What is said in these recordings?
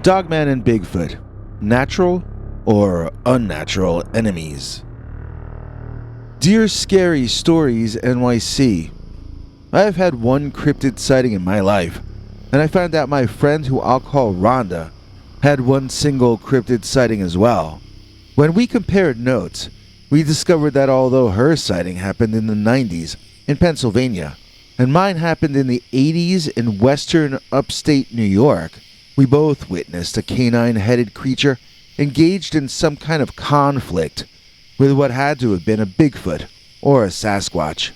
Dogman and Bigfoot, natural or unnatural enemies? Dear Scary Stories NYC, I have had one cryptid sighting in my life, and I found out my friend, who I'll call Rhonda, had one single cryptid sighting as well. When we compared notes, we discovered that although her sighting happened in the 90s in Pennsylvania, and mine happened in the 80s in western upstate New York, we both witnessed a canine-headed creature engaged in some kind of conflict with what had to have been a Bigfoot or a Sasquatch.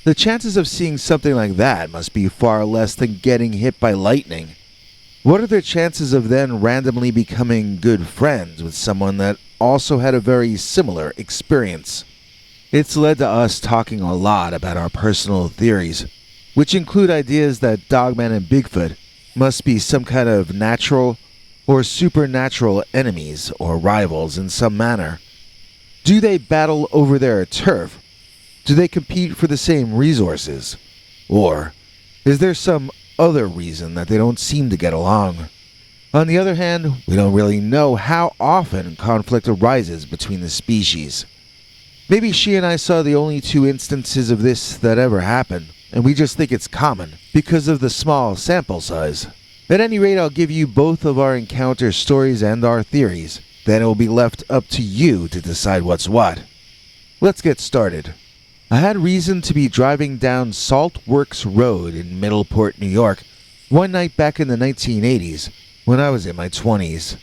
The chances of seeing something like that must be far less than getting hit by lightning. What are the chances of then randomly becoming good friends with someone that also had a very similar experience? It's led to us talking a lot about our personal theories, which include ideas that Dogman and Bigfoot must be some kind of natural or supernatural enemies or rivals in some manner. Do they battle over their turf? Do they compete for the same resources? Or is there some other reason that they don't seem to get along? On the other hand, we don't really know how often conflict arises between the species. Maybe she and I saw the only two instances of this that ever happened, and we just think it's common because of the small sample size. At any rate, I'll give you both of our encounter stories and our theories. Then it will be left up to you to decide what's what. Let's get started. I had reason to be driving down Salt Works Road in Middleport, New York, one night back in the 1980s when I was in my 20s.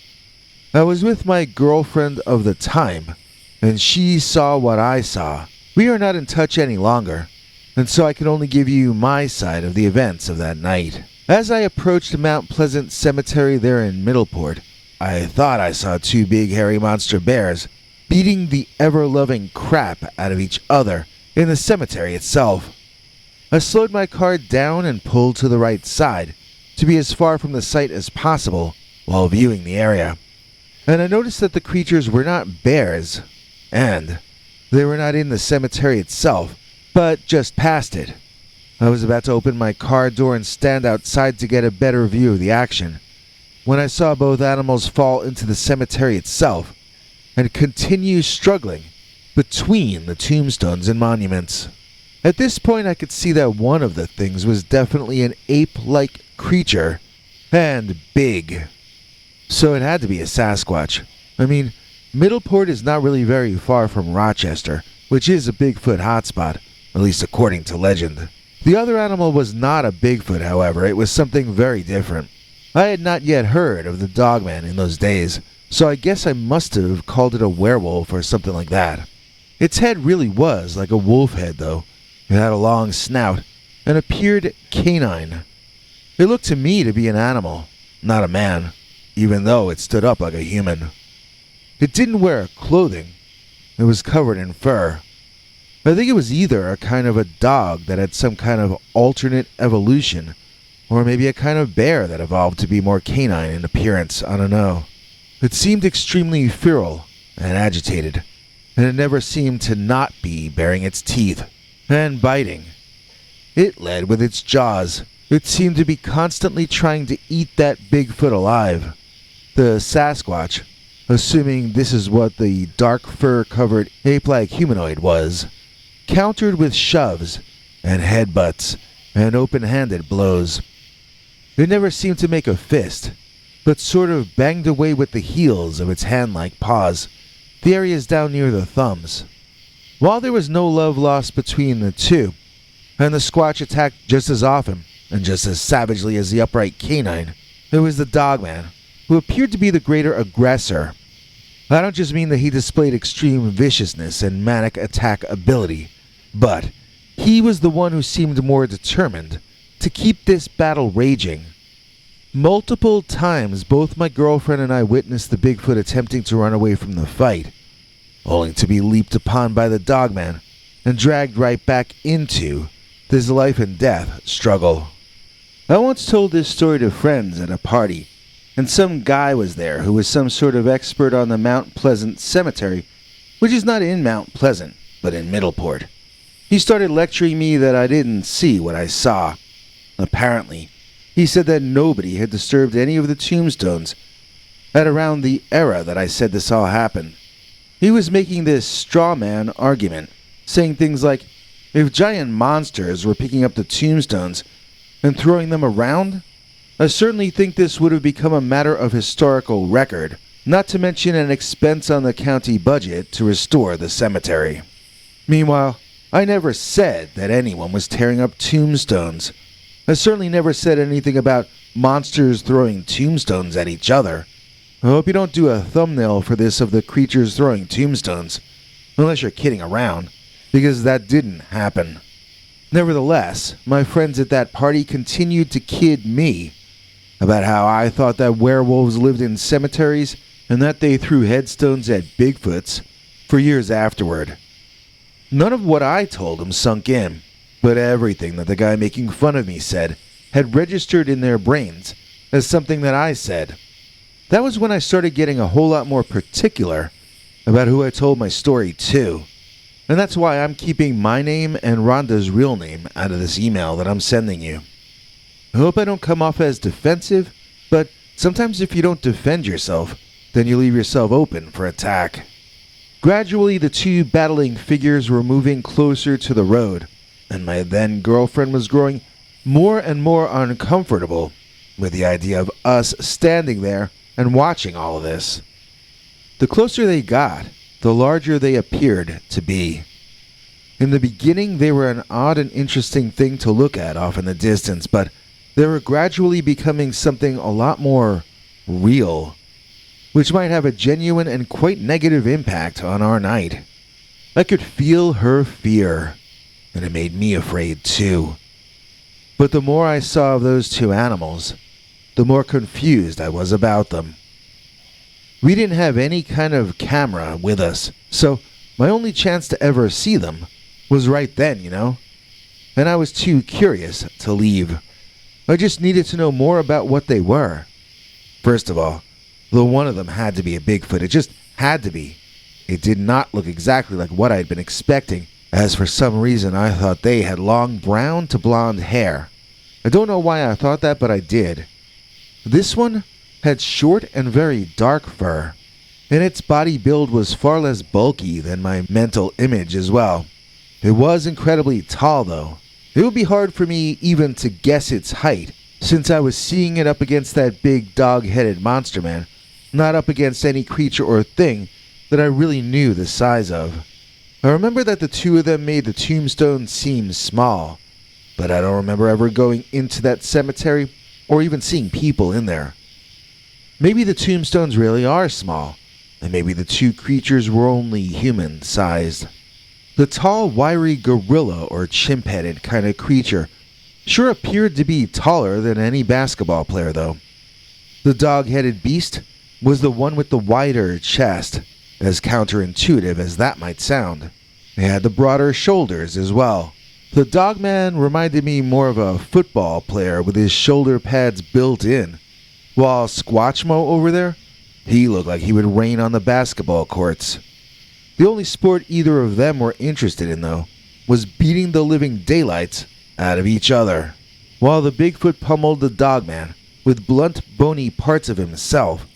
I was with my girlfriend of the time, and she saw what I saw. We are not in touch any longer, and so I can only give you my side of the events of that night. As I approached Mount Pleasant Cemetery there in Middleport, I thought I saw two big hairy monster bears beating the ever-loving crap out of each other in the cemetery itself. I slowed my car down and pulled to the right side to be as far from the site as possible while viewing the area. And I noticed that the creatures were not bears, and they were not in the cemetery itself, but just past it. I was about to open my car door and stand outside to get a better view of the action when I saw both animals fall into the cemetery itself and continue struggling between the tombstones and monuments. At this point, I could see that one of the things was definitely an ape-like creature, and big. So it had to be a Sasquatch. I mean, Middleport is not really very far from Rochester, which is a Bigfoot hotspot, at least according to legend. The other animal was not a Bigfoot, however. It was something very different. I had not yet heard of the Dogman in those days, so I guess I must have called it a werewolf or something like that. Its head really was like a wolf head, though. It had a long snout and appeared canine. It looked to me to be an animal, not a man, even though it stood up like a human. It didn't wear clothing. It was covered in fur. I think it was either a kind of a dog that had some kind of alternate evolution, or maybe a kind of bear that evolved to be more canine in appearance. I don't know. It seemed extremely feral and agitated, and it never seemed to not be baring its teeth and biting. It led with its jaws. It seemed to be constantly trying to eat that Bigfoot alive. The Sasquatch, assuming this is what the dark fur-covered ape-like humanoid was, countered with shoves and headbutts and open-handed blows. It never seemed to make a fist, but sort of banged away with the heels of its hand-like paws, the areas down near the thumbs. While there was no love lost between the two, and the Squatch attacked just as often and just as savagely as the upright canine, there was the Dogman, who appeared to be the greater aggressor. I don't just mean that he displayed extreme viciousness and manic attack ability, but he was the one who seemed more determined to keep this battle raging. Multiple times, both my girlfriend and I witnessed the Bigfoot attempting to run away from the fight, only to be leaped upon by the Dogman and dragged right back into this life and death struggle. I once told this story to friends at a party, and some guy was there who was some sort of expert on the Mount Pleasant Cemetery, which is not in Mount Pleasant, but in Middleport. He started lecturing me that I didn't see what I saw. Apparently, He said that nobody had disturbed any of the tombstones at around the era that I said this all happened. He was making this straw man argument, saying things like, if giant monsters were picking up the tombstones and throwing them around, I certainly think this would have become a matter of historical record, not to mention an expense on the county budget to restore the cemetery. Meanwhile, I never said that anyone was tearing up tombstones. I certainly never said anything about monsters throwing tombstones at each other. I hope you don't do a thumbnail for this of the creatures throwing tombstones, unless you're kidding around, because that didn't happen. Nevertheless, my friends at that party continued to kid me about how I thought that werewolves lived in cemeteries and that they threw headstones at Bigfoots for years afterward. None of what I told them sunk in, but everything that the guy making fun of me said had registered in their brains as something that I said. That was when I started getting a whole lot more particular about who I told my story to. And that's why I'm keeping my name and Rhonda's real name out of this email that I'm sending you. I hope I don't come off as defensive, but sometimes if you don't defend yourself, then you leave yourself open for attack. Gradually, the two battling figures were moving closer to the road, and my then girlfriend was growing more and more uncomfortable with the idea of us standing there and watching all of this. The closer they got, the larger they appeared to be. In the beginning, they were an odd and interesting thing to look at off in the distance, but they were gradually becoming something a lot more real, which might have a genuine and quite negative impact on our night. I could feel her fear, and it made me afraid too. But the more I saw of those two animals, the more confused I was about them. We didn't have any kind of camera with us, so my only chance to ever see them was right then, and I was too curious to leave. I just needed to know more about what they were. First of all, the one of them had to be a Bigfoot. It just had to be. It did not look exactly like what I had been expecting, as for some reason I thought they had long brown to blonde hair. I don't know why I thought that, but I did. This one had short and very dark fur, and its body build was far less bulky than my mental image as well. It was incredibly tall, though. It would be hard for me even to guess its height, since I was seeing it up against that big dog-headed monster man, not up against any creature or thing that I really knew the size of. I remember that the two of them made the tombstone seem small, but I don't remember ever going into that cemetery or even seeing people in there. Maybe the tombstones really are small, and maybe the two creatures were only human-sized. The tall, wiry gorilla or chimp-headed kind of creature sure appeared to be taller than any basketball player, though. The dog-headed beast was the one with the wider chest, as counterintuitive as that might sound. It had the broader shoulders as well. The Dogman reminded me more of a football player with his shoulder pads built in, while Squatchmo over there, he looked like he would rain on the basketball courts. The only sport either of them were interested in, though, was beating the living daylights out of each other, while the Bigfoot pummeled the Dogman with blunt, bony parts of himself.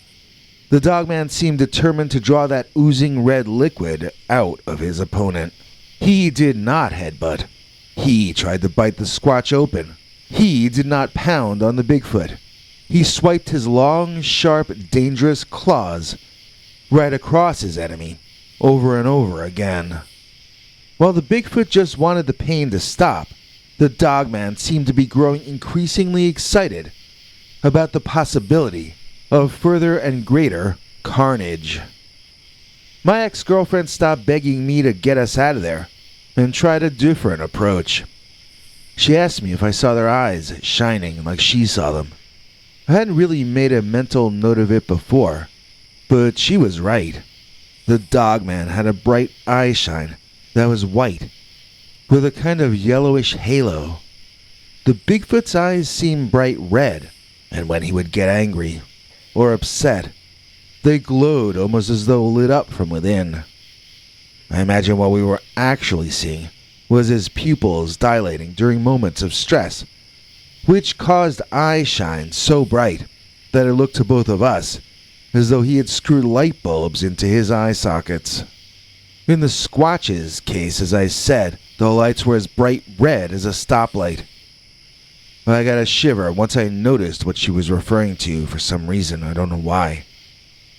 The Dogman seemed determined to draw that oozing red liquid out of his opponent. He did not headbutt. He tried to bite the Squatch open. He did not pound on the Bigfoot. He swiped his long, sharp, dangerous claws right across his enemy, over and over again. While the Bigfoot just wanted the pain to stop, the Dogman seemed to be growing increasingly excited about the possibility of further and greater carnage. My ex-girlfriend stopped begging me to get us out of there and tried a different approach. She asked me if I saw their eyes shining like she saw them. I hadn't really made a mental note of it before, but she was right. The Dogman had a bright eye shine that was white, with a kind of yellowish halo. The Bigfoot's eyes seemed bright red, and when he would get angry or upset, they glowed almost as though lit up from within. I imagine what we were actually seeing was his pupils dilating during moments of stress, which caused eye shine so bright that it looked to both of us as though he had screwed light bulbs into his eye sockets. In the Squatch's case, as I said, the lights were as bright red as a stoplight. I got a shiver once I noticed what she was referring to for some reason, I don't know why.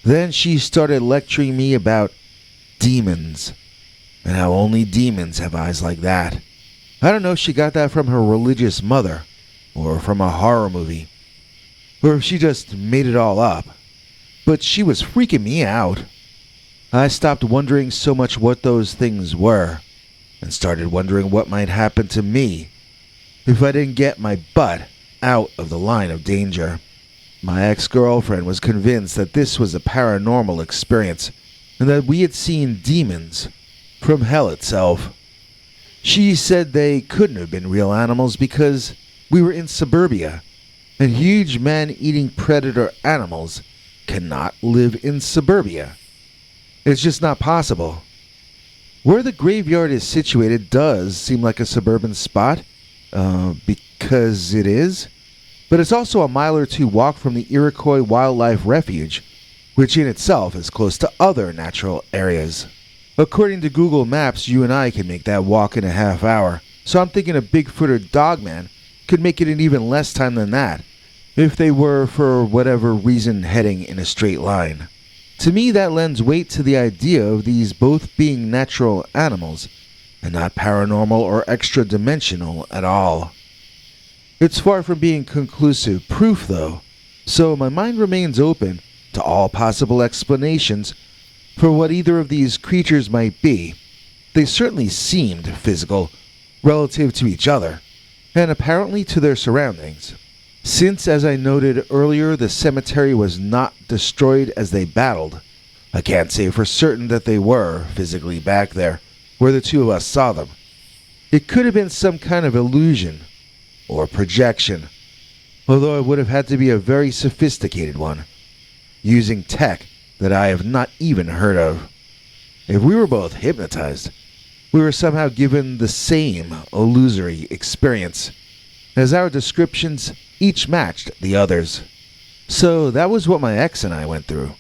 Then she started lecturing me about demons, and how only demons have eyes like that. I don't know if she got that from her religious mother, or from a horror movie, or if she just made it all up. But she was freaking me out. I stopped wondering so much what those things were, and started wondering what might happen to me if I didn't get my butt out of the line of danger. My ex-girlfriend was convinced that this was a paranormal experience, and that we had seen demons from hell itself. She said they couldn't have been real animals because we were in suburbia, and huge man-eating predator animals cannot live in suburbia. It's just not possible. Where the graveyard is situated does seem like a suburban spot, because it is, but it's also a mile or two walk from the Iroquois Wildlife Refuge, which in itself is close to other natural areas. According to Google Maps, you and I can make that walk in a half hour, so I'm thinking a Bigfoot or Dogman could make it in even less time than that, if they were, for whatever reason, heading in a straight line. To me, that lends weight to the idea of these both being natural animals, and not paranormal or extra-dimensional at all. It's far from being conclusive proof, though, so my mind remains open to all possible explanations for what either of these creatures might be. They certainly seemed physical, relative to each other, and apparently to their surroundings. Since, as I noted earlier, the cemetery was not destroyed as they battled, I can't say for certain that they were physically back there, where the two of us saw them. It could have been some kind of illusion, or projection, although it would have had to be a very sophisticated one, using tech that I have not even heard of. If we were both hypnotized, we were somehow given the same illusory experience, as our descriptions each matched the others. So that was what my ex and I went through.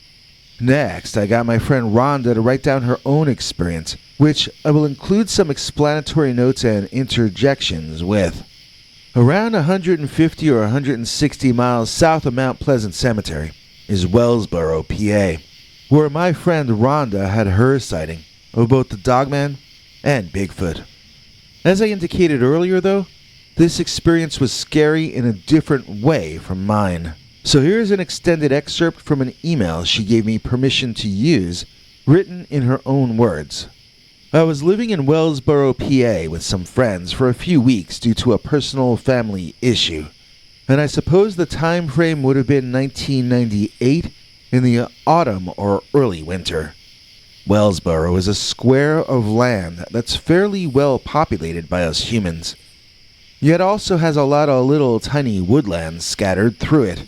Next, I got my friend Rhonda to write down her own experience, which I will include some explanatory notes and interjections with. Around 150 or 160 miles south of Mount Pleasant Cemetery is Wellsboro, PA, where my friend Rhonda had her sighting of both the Dogman and Bigfoot. As I indicated earlier, though, this experience was scary in a different way from mine. So here's an extended excerpt from an email she gave me permission to use, written in her own words. I was living in Wellsboro, PA with some friends for a few weeks due to a personal family issue, and I suppose the time frame would have been 1998 in the autumn or early winter. Wellsboro is a square of land that's fairly well populated by us humans, yet also has a lot of little tiny woodlands scattered through it.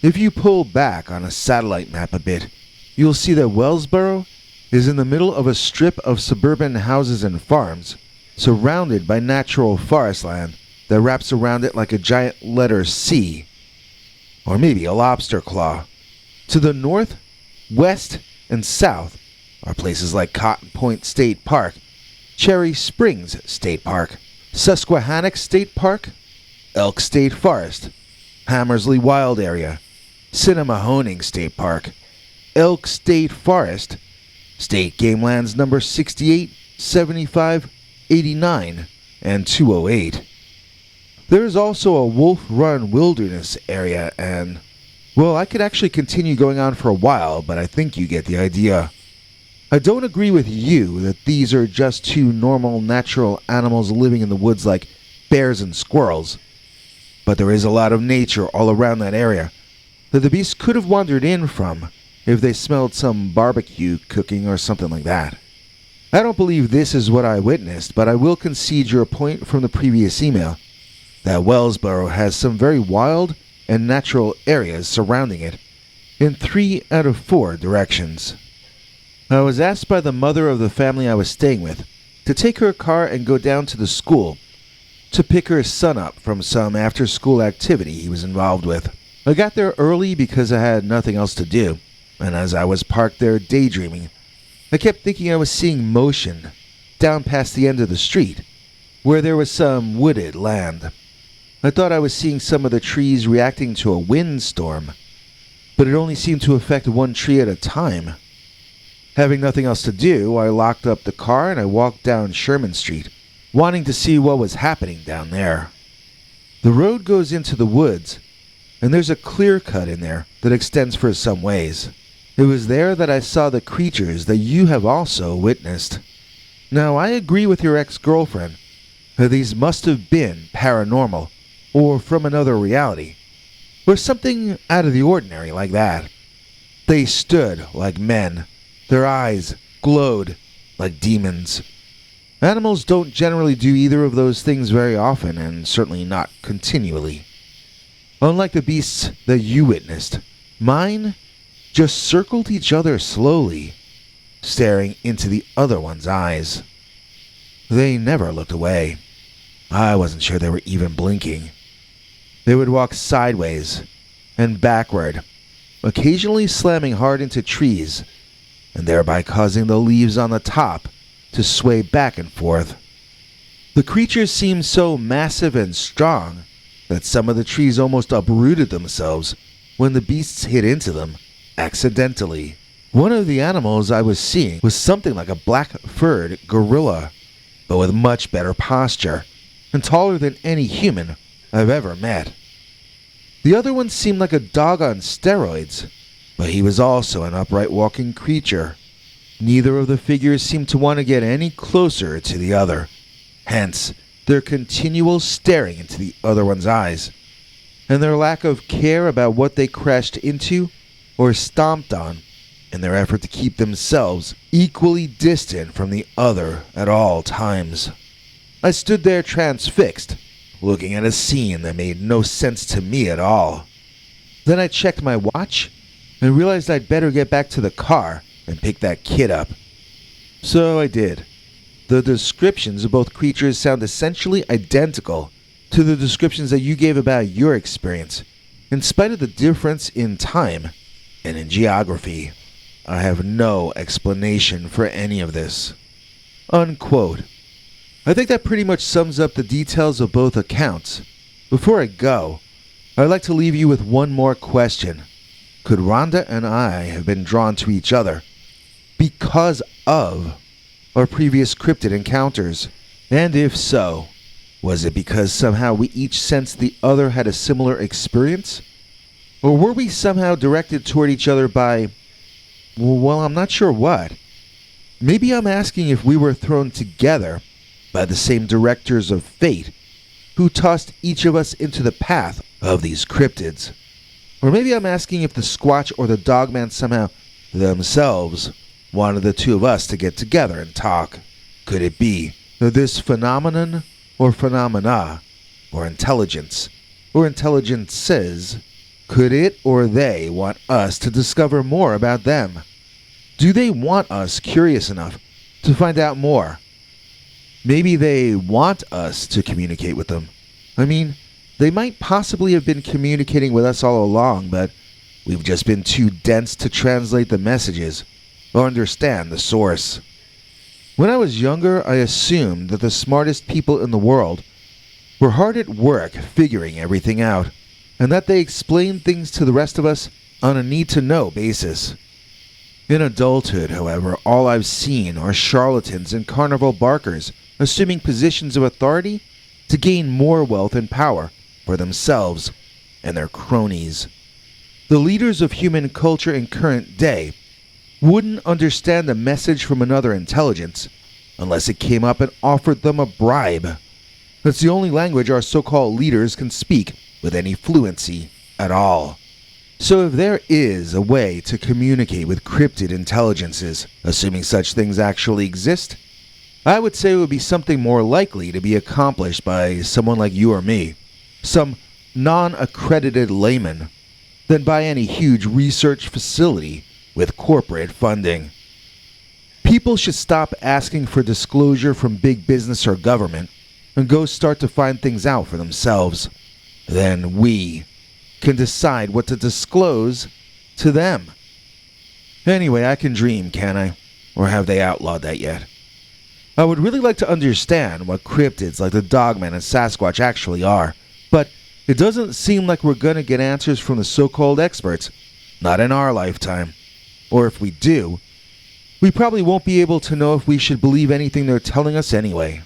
If you pull back on a satellite map a bit, you'll see that Wellsboro is in the middle of a strip of suburban houses and farms, surrounded by natural forest land that wraps around it like a giant letter C, or maybe a lobster claw. To the north, west, and south are places like Cotton Point State Park, Cherry Springs State Park, Susquehannock State Park, Elk State Forest, Hammersley Wild Area, Cinemahoning State Park, Elk State Forest, State Game Lands number 68, 75, 89, and 208. There is also a Wolf Run Wilderness area and, well, I could actually continue going on for a while, but I think you get the idea. I don't agree with you that these are just two normal natural animals living in the woods like bears and squirrels, but there is a lot of nature all around that area that the beasts could have wandered in from if they smelled some barbecue cooking or something like that. I don't believe this is what I witnessed, but I will concede your point from the previous email, that Wellsboro has some very wild and natural areas surrounding it in 3 out of 4 directions. I was asked by the mother of the family I was staying with to take her car and go down to the school, to pick her son up from some after-school activity he was involved with. I got there early because I had nothing else to do, and as I was parked there daydreaming, I kept thinking I was seeing motion down past the end of the street, where there was some wooded land. I thought I was seeing some of the trees reacting to a windstorm, but it only seemed to affect one tree at a time. Having nothing else to do, I locked up the car and I walked down Sherman Street, wanting to see what was happening down there. The road goes into the woods, and there's a clear cut in there that extends for some ways. It was there that I saw the creatures that you have also witnessed. Now, I agree with your ex-girlfriend that these must have been paranormal, or from another reality, or something out of the ordinary like that. They stood like men. Their eyes glowed like demons. Animals don't generally do either of those things very often, and certainly not continually. Unlike the beasts that you witnessed, mine just circled each other slowly, staring into the other one's eyes. They never looked away. I wasn't sure they were even blinking. They would walk sideways and backward, occasionally slamming hard into trees, and thereby causing the leaves on the top to sway back and forth. The creatures seemed so massive and strong that some of the trees almost uprooted themselves when the beasts hit into them accidentally. One of the animals I was seeing was something like a black-furred gorilla, but with much better posture, and taller than any human I've ever met. The other one seemed like a dog on steroids, but he was also an upright walking creature. Neither of the figures seemed to want to get any closer to the other, hence their continual staring into the other one's eyes, and their lack of care about what they crashed into or stomped on in their effort to keep themselves equally distant from the other at all times. I stood there transfixed, looking at a scene that made no sense to me at all. Then I checked my watch and realized I'd better get back to the car and pick that kid up. So I did. The descriptions of both creatures sound essentially identical to the descriptions that you gave about your experience, in spite of the difference in time and in geography. I have no explanation for any of this. Unquote. I think that pretty much sums up the details of both accounts. Before I go, I'd like to leave you with one more question. Could Rhonda and I have been drawn to each other because of our previous cryptid encounters? And if so, was it because somehow we each sensed the other had a similar experience? Or were we somehow directed toward each other by, well, I'm not sure what. Maybe I'm asking if we were thrown together by the same directors of fate who tossed each of us into the path of these cryptids. Or maybe I'm asking if the Squatch or the Dogman somehow themselves wanted the two of us to get together and talk. Could it be that this phenomenon or phenomena or intelligence or intelligences, could it or they want us to discover more about them? Do they want us curious enough to find out more? Maybe they want us to communicate with them. I mean, they might possibly have been communicating with us all along, but we've just been too dense to translate the messages or understand the source. When I was younger, I assumed that the smartest people in the world were hard at work figuring everything out, and that they explained things to the rest of us on a need-to-know basis. In adulthood, however, all I've seen are charlatans and carnival barkers assuming positions of authority to gain more wealth and power for themselves and their cronies. The leaders of human culture in current day wouldn't understand a message from another intelligence unless it came up and offered them a bribe. That's the only language our so-called leaders can speak with any fluency at all. So if there is a way to communicate with cryptid intelligences, assuming such things actually exist, I would say it would be something more likely to be accomplished by someone like you or me, some non-accredited layman, than by any huge research facility with corporate funding. People should stop asking for disclosure from big business or government and ghosts start to find things out for themselves. Then we can decide what to disclose to them. Anyway, I can dream, can I? Or have they outlawed that yet? I would really like to understand what cryptids like the Dogman and Sasquatch actually are, but it doesn't seem like we're gonna get answers from the so-called experts. Not in our lifetime. Or if we do, we probably won't be able to know if we should believe anything they're telling us anyway.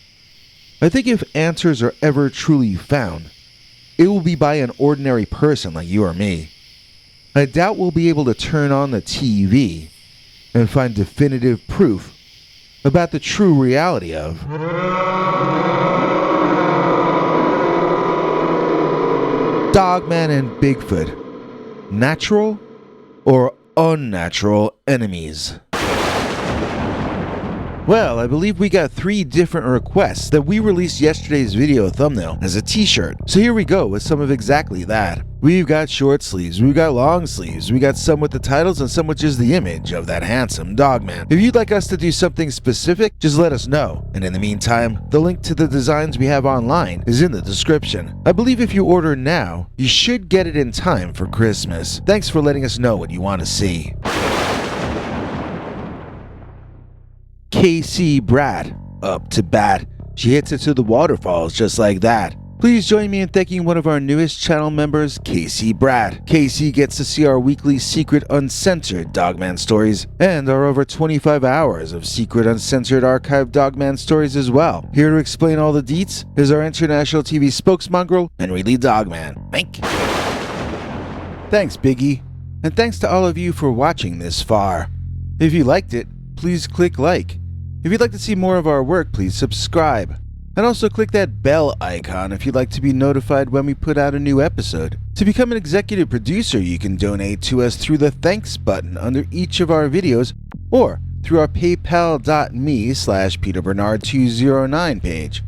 I think if answers are ever truly found, it will be by an ordinary person like you or me. I doubt we'll be able to turn on the TV and find definitive proof about the true reality of Dogman and Bigfoot. Natural or unnatural enemies? Well, I believe we got 3 different requests that we released yesterday's video thumbnail as a t-shirt. So here we go with some of exactly that. We've got short sleeves, we've got long sleeves, we got some with the titles and some with just the image of that handsome Dogman. If you'd like us to do something specific, just let us know. And in the meantime, the link to the designs we have online is in the description. I believe if you order now, you should get it in time for Christmas. Thanks for letting us know what you want to see. KC Brat, up to bat. She hits it to the waterfalls just like that. Please join me in thanking one of our newest channel members, KC Brat. KC gets to see our weekly secret uncensored Dogman stories and our over 25 hours of secret uncensored archived Dogman stories as well. Here to explain all the deets is our international TV spokesmongrel, Henry Dogman. Thank you. Thanks, Biggie. And thanks to all of you for watching this far. If you liked it, please click like. If you'd like to see more of our work, please subscribe. And also click that bell icon if you'd like to be notified when we put out a new episode. To become an executive producer, you can donate to us through the thanks button under each of our videos or through our paypal.me/PeterBernard209 page.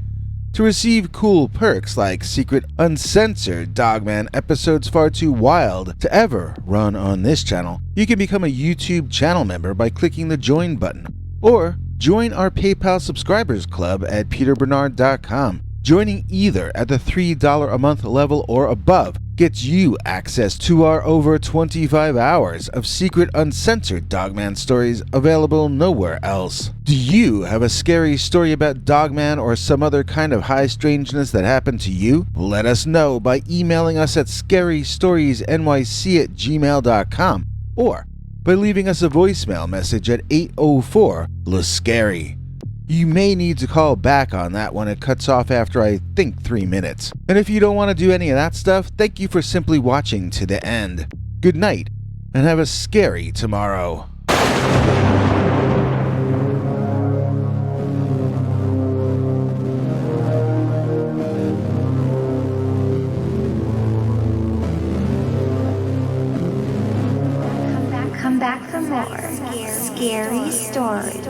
To receive cool perks like secret uncensored Dogman episodes far too wild to ever run on this channel, you can become a YouTube channel member by clicking the join button, or join our PayPal subscribers club at peterbernard.com. Joining either at the $3 a month level or above gets you access to our over 25 hours of secret uncensored Dogman stories available nowhere else. Do you have a scary story about Dogman or some other kind of high strangeness that happened to you? Let us know by emailing us at scarystoriesnyc@gmail.com or by leaving us a voicemail message at 804-LA-SCARY. You may need to call back on that one. It cuts off after I think 3 minutes. And if you don't want to do any of that stuff, thank you for simply watching to the end. Good night, and have a scary tomorrow. Come back for more scary stories.